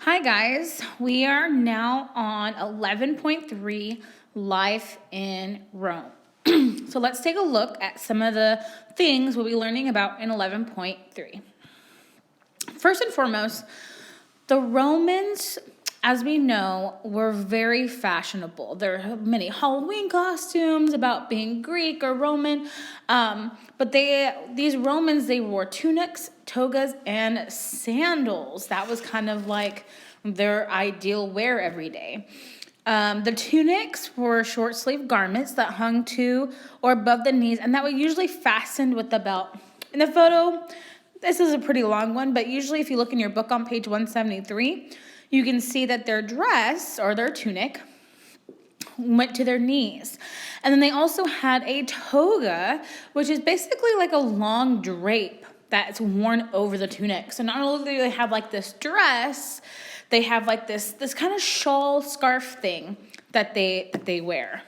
Hi guys, we are now on 11.3 Life in Rome. So let's take a look at some of the things we'll be learning about in 11.3. First and foremost, the Romans, as we know, were very fashionable. There are many Halloween costumes about being Greek or Roman, but these Romans, they wore tunics, togas, and sandals. That was kind of like their ideal wear every day. The tunics were short sleeve garments that hung to or above the knees, and that were usually fastened with the belt. In the photo, this is a pretty long one, but usually if you look in your book on page 173, you can see that their dress or their tunic went to their knees. And then they also had a toga, which is basically like a long drape that's worn over the tunic. So not only do they have like this dress, they have like this kind of shawl scarf thing that they wear.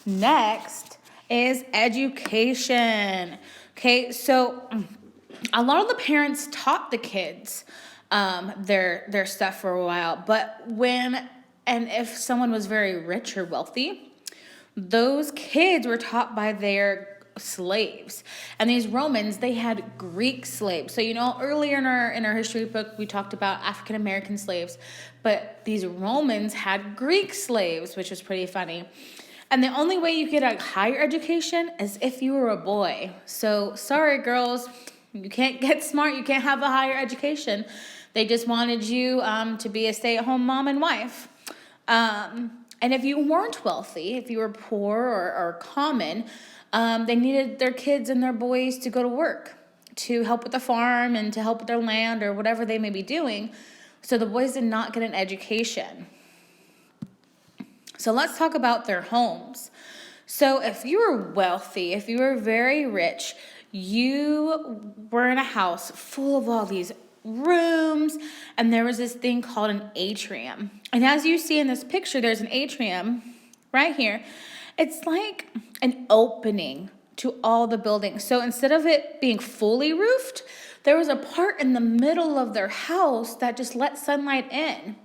Next is education. Okay, so a lot of the parents taught the kids their stuff for a while, but if someone was very rich or wealthy, those kids were taught by their slaves. And these Romans, they had Greek slaves. So earlier in our history book we talked about African American slaves, but these Romans had Greek slaves, which was pretty funny. And the only way you get a higher education is if you were a boy. So sorry girls, you can't get smart, you can't have a higher education. They just wanted you to be a stay-at-home mom and wife. And if you weren't wealthy, if you were poor or common, they needed their kids and their boys to go to work, to help with the farm and to help with their land or whatever they may be doing. So the boys did not get an education. So let's talk about their homes. So if you were wealthy, if you were very rich, you were in a house full of all these rooms, and there was this thing called an atrium. And as you see in this picture, there's an atrium right here. It's like an opening to all the buildings. So instead of it being fully roofed, there was a part in the middle of their house that just let sunlight in.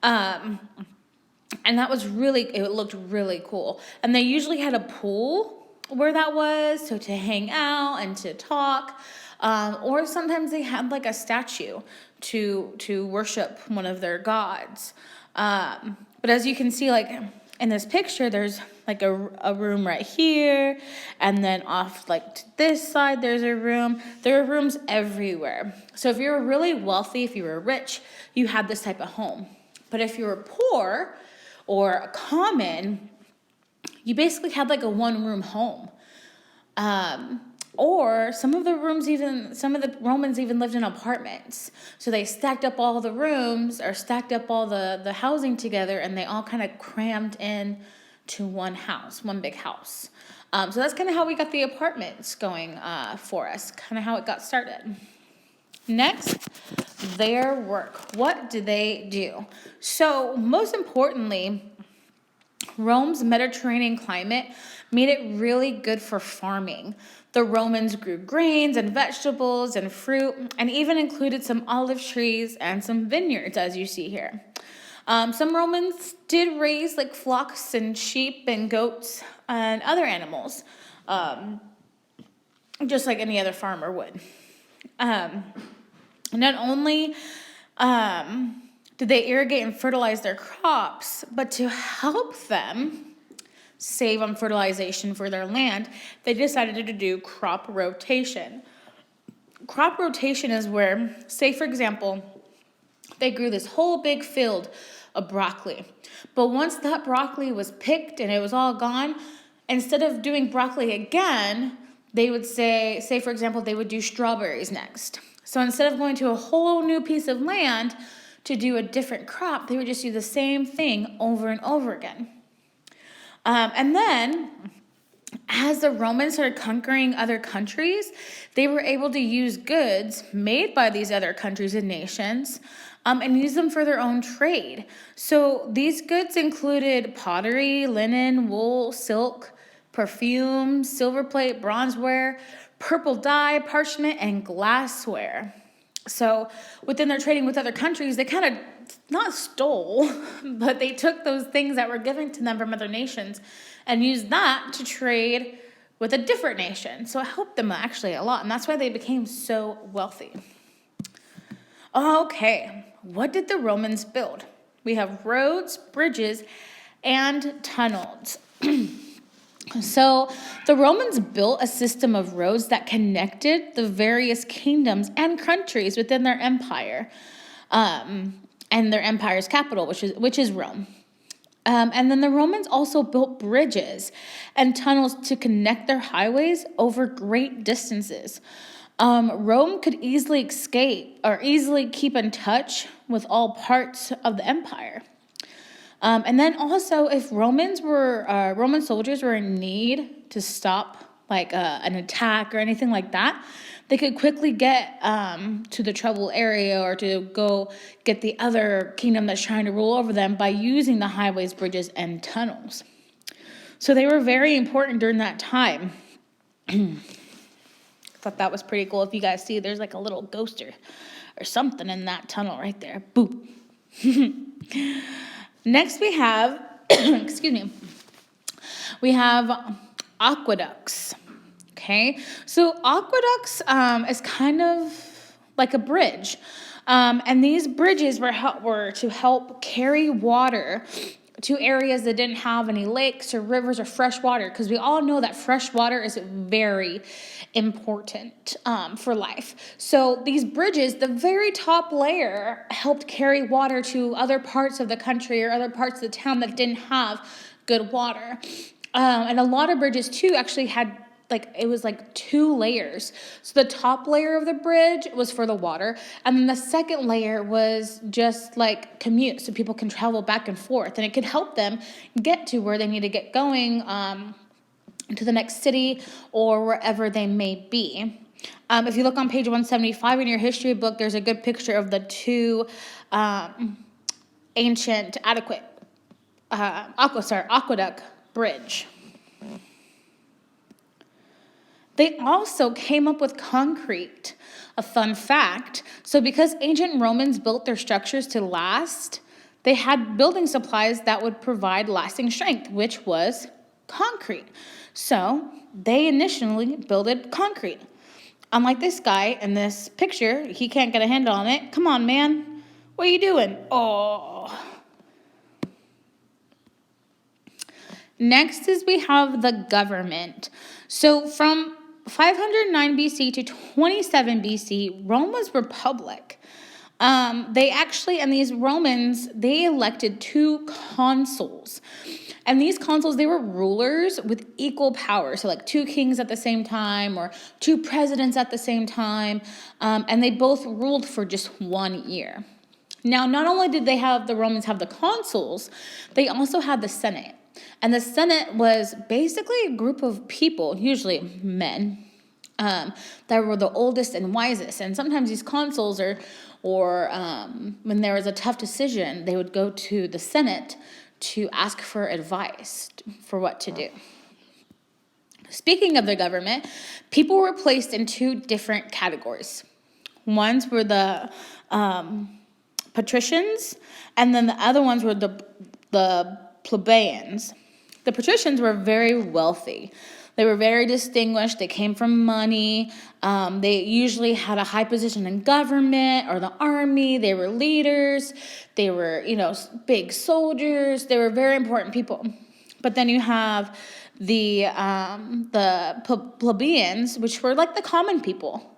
And that was it looked really cool. And they usually had a pool where that was, so to hang out and to talk. Or sometimes they had like a statue to worship one of their gods. But as you can see, like in this picture, there's like a room right here, and then off like to this side, there's a room. There are rooms everywhere. So if you were really wealthy, if you were rich, you had this type of home. But if you were poor or common, you basically had like a one-room home. Or some of the Romans even lived in apartments. So they stacked up all the rooms or stacked up all the housing together, and they all kind of crammed in to one house, one big house. So that's kind of how we got the apartments going for us, kind of how it got started. Next, their work. What do they do? So most importantly, Rome's Mediterranean climate made it really good for farming. The Romans grew grains and vegetables and fruit, and even included some olive trees and some vineyards, as you see here. Some Romans did raise like flocks and sheep and goats and other animals, just like any other farmer would. Not only did they irrigate and fertilize their crops, but to help them save on fertilization for their land, they decided to do crop rotation. Crop rotation is where, say for example, they grew this whole big field of broccoli. But once that broccoli was picked and it was all gone, instead of doing broccoli again, they would say for example, they would do strawberries next. So instead of going to a whole new piece of land to do a different crop, they would just do the same thing over and over again. And then, as the Romans started conquering other countries, they were able to use goods made by these other countries and nations and use them for their own trade. So these goods included pottery, linen, wool, silk, perfume, silver plate, bronzeware, purple dye, parchment, and glassware. So within their trading with other countries, they kind of not stole, but they took those things that were given to them from other nations and used that to trade with a different nation. So it helped them actually a lot, and that's why they became so wealthy. Okay, what did the Romans build? We have roads, bridges, and tunnels. So the Romans built a system of roads that connected the various kingdoms and countries within their empire, and their empire's capital, which is Rome. And then the Romans also built bridges and tunnels to connect their highways over great distances. Rome could easily escape or easily keep in touch with all parts of the empire. And then also, if Roman soldiers were in need to stop like an attack or anything like that, they could quickly get to the troubled area or to go get the other kingdom that's trying to rule over them by using the highways, bridges, and tunnels. So they were very important during that time. I thought that was pretty cool. If you guys see, there's like a little ghost or something in that tunnel right there. Boop. Next we have, we have aqueducts. Okay, so aqueducts is kind of like a bridge. And these bridges were to help carry water to areas that didn't have any lakes or rivers or fresh water, because we all know that fresh water is very important for life. So these bridges, the very top layer, helped carry water to other parts of the country or other parts of the town that didn't have good water. And a lot of bridges too actually had it was like 2 layers. So the top layer of the bridge was for the water, and then the second layer was just like commute, so people can travel back and forth, and it could help them get to where they need to get going, to the next city or wherever they may be. If you look on page 175 in your history book, there's a good picture of the 2 ancient aqueduct bridge. They also came up with concrete, a fun fact. So because ancient Romans built their structures to last, they had building supplies that would provide lasting strength, which was concrete. So they initially built concrete. Unlike this guy in this picture, he can't get a handle on it. Come on, man. What are you doing? Oh. Next is we have the government. So from 509 BC to 27 BC, Rome was republic. These Romans, they elected 2 consuls. And these consuls, they were rulers with equal power. So like 2 kings at the same time or 2 presidents at the same time. And they both ruled for just 1 year. Now, not only did the Romans have the consuls, they also had the Senate. And the Senate was basically a group of people, usually men, that were the oldest and wisest. And sometimes these consuls or when there was a tough decision, they would go to the Senate to ask for advice for what to do. Speaking of the government, people were placed in 2 different categories. Ones were the patricians, and then the other ones were the plebeians. The patricians were very wealthy. They were very distinguished. They came from money. They usually had a high position in government or the army. They were leaders. They were, big soldiers. They were very important people. But then you have the plebeians, which were like the common people.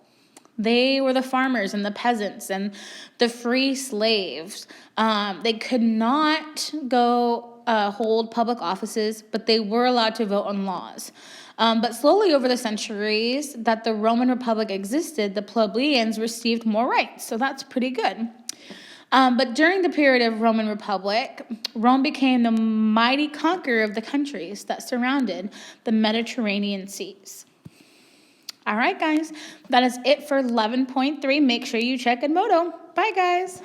They were the farmers and the peasants and the free slaves. They could not go hold public offices, but they were allowed to vote on laws. But slowly over the centuries that the Roman Republic existed, the plebeians received more rights. So that's pretty good. But during the period of Roman Republic, Rome became the mighty conqueror of the countries that surrounded the Mediterranean seas. All right, guys, that is it for 11.3. Make sure you check Edmodo. Bye, guys.